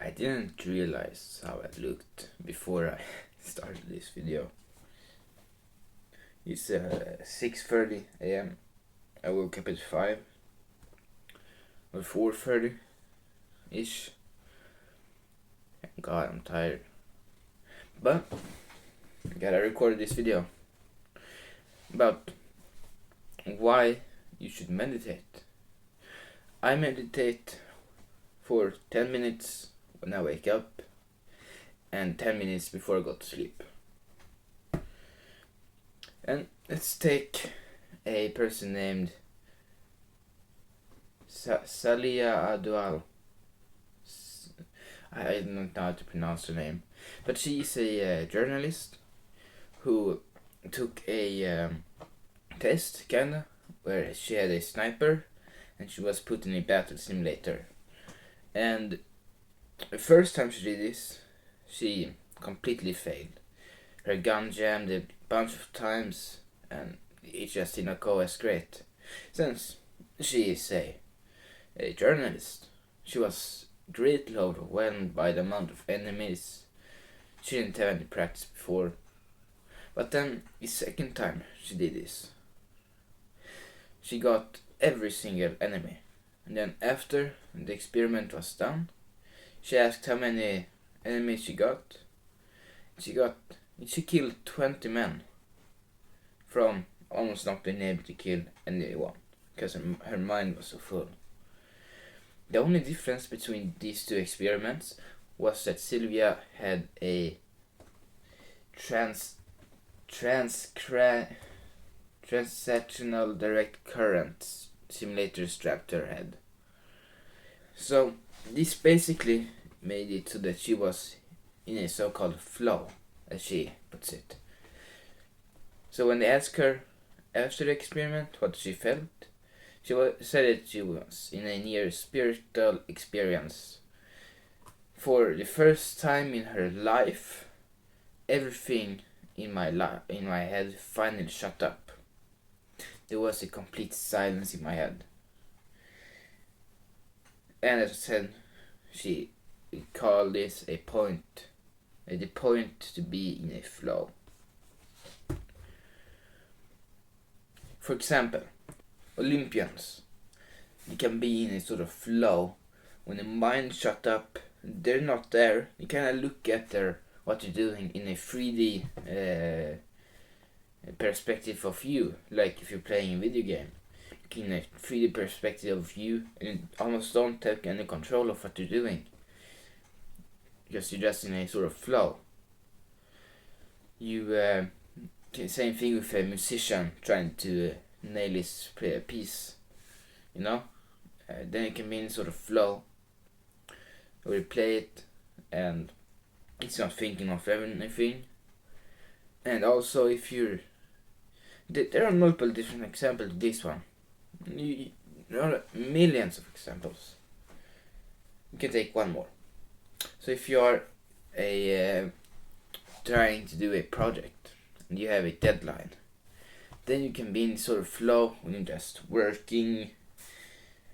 I didn't realize how I looked before I started this video. It's 6:30 a.m. I woke up at 5 or 4:30 ish. God, I'm tired. But I gotta record this video about why you should meditate. I meditate for 10 minutes when I wake up and 10 minutes before I go to sleep. And let's take a person named Salia Adwal. I don't know how to pronounce her name, but she is a journalist who took a test, kinda, where she had a sniper and she was put in a battle simulator. And the first time she did this, she completely failed. Her gun jammed a bunch of times and it just did not go as great. Since she is a journalist, she was greatly overwhelmed by the amount of enemies. She didn't have any practice before. But then, the second time she did this, she got every single enemy. And then after the experiment was done, she asked how many enemies she got. She killed 20 men from almost not being able to kill anyone because her mind was so full. The only difference between these two experiments was that Sylvia had a transactional direct current simulator strapped to her head. So this basically made it so that she was in a so-called flow, as she puts it. So when they asked her after the experiment what she felt, she said that she was in a near spiritual experience. For the first time in her life, everything in my head finally shut up. There was a complete silence in my head. And as I said, she called this the point to be in a flow. For example, Olympians, they can be in a sort of flow when the mind shut up. They're not there. You kind of look at what you're doing in a 3D perspective of you, like if you're playing a video game. In a 3D perspective of you, and you almost don't take any control of what you're doing because you're just in a sort of flow. Same thing with a musician trying to nail his piece, then it can be in sort of flow where you play it and it's not thinking of anything. And also there are multiple different examples of this one. There are millions of examples. You can take one more. So if you are trying to do a project and you have a deadline, then you can be in sort of flow when you're just working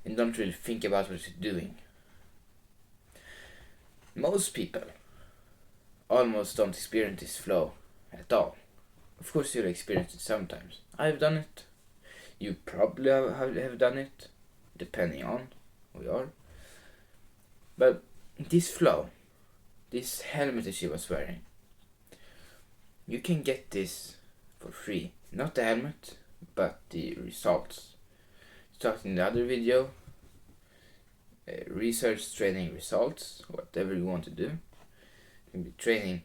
and don't really think about what you're doing. Most people almost don't experience this flow at all. Of course you'll experience it sometimes. I've done it. You probably have done it, depending on who you are. But this flow, this helmet that she was wearing, you can get this for free. Not the helmet, but the results. Talked in the other video, research training results, whatever you want to do. You can be training,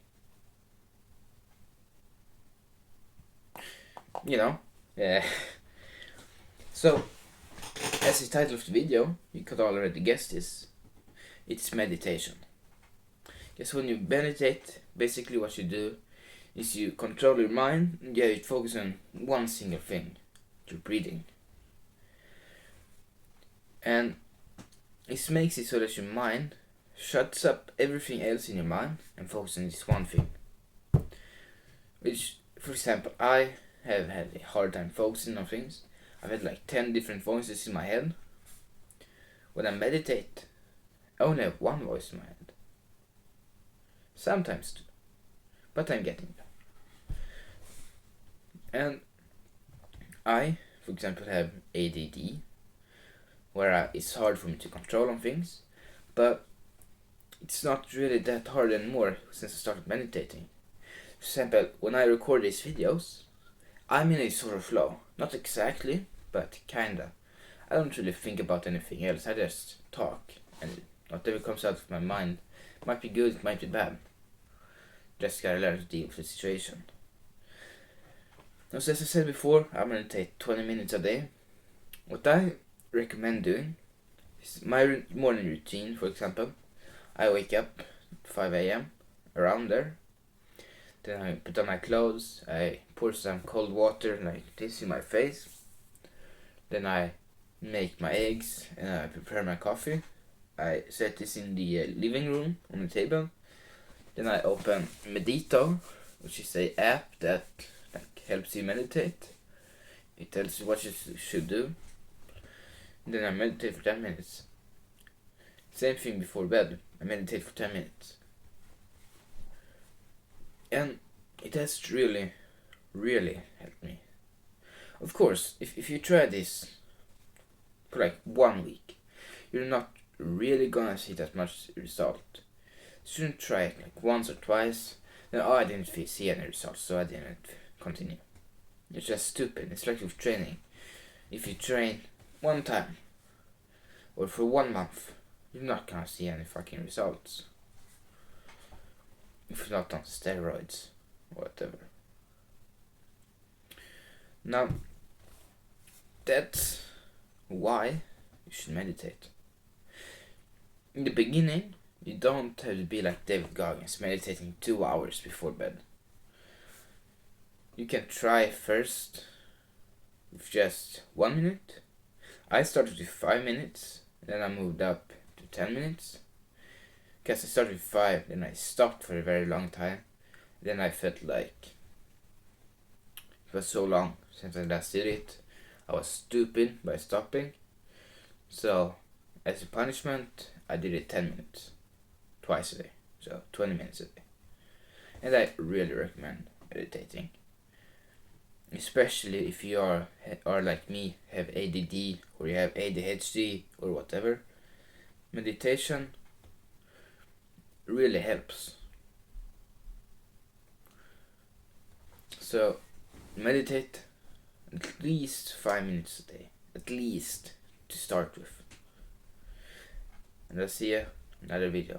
So, as the title of the video, you could already guess this. It's meditation. Because when you meditate, basically what you do is you control your mind and you focus on one single thing, your breathing. And this makes it so that your mind shuts up everything else in your mind and focuses on this one thing. Which, for example, I have had a hard time focusing on things. I've had like 10 different voices in my head. When I meditate, I only have one voice in my head. Sometimes too. But I'm getting there. And I, for example, have ADD, where it's hard for me to control on things, but it's not really that hard anymore since I started meditating. For example, when I record these videos, I'm in a sort of flow. Not exactly, but kinda. I don't really think about anything else. I just talk, and whatever comes out of my mind might be good, it might be bad. Just gotta learn to deal with the situation. Now, so as I said before, I meditate 20 minutes a day. What I recommend doing is my morning routine, for example. I wake up at 5 a.m., around there. Then I put on my clothes, I pour some cold water like this in my face. Then I make my eggs and I prepare my coffee. I set this in the living room on the table. Then I open Medito, which is an app that helps you meditate. It tells you what you should do. And then I meditate for 10 minutes. Same thing before bed. I meditate for 10 minutes. And it has really, really helped me. Of course, if you try this for like 1 week, you're not really gonna see that much result. You shouldn't try it like once or twice. Then, I didn't see any results, so I didn't continue. It's just stupid. It's like with training. If you train one time or for 1 month, you're not gonna see any fucking results. If you're not on steroids or whatever. Now, that's why you should meditate. In the beginning, you don't have to be like David Goggins, meditating 2 hours before bed. You can try first with just 1 minute. I started with 5 minutes, then I moved up to 10 minutes. Because I started with 5, then I stopped for a very long time. Then I felt like it was so long since I last did it. I was stupid by stopping. So, as a punishment, I did it 10 minutes. Twice a day. So, 20 minutes a day. And I really recommend meditating. Especially if you are like me, have ADD or you have ADHD or whatever. Meditation really helps. So meditate at least 5 minutes a day, at least to start with. And I'll see you in another video.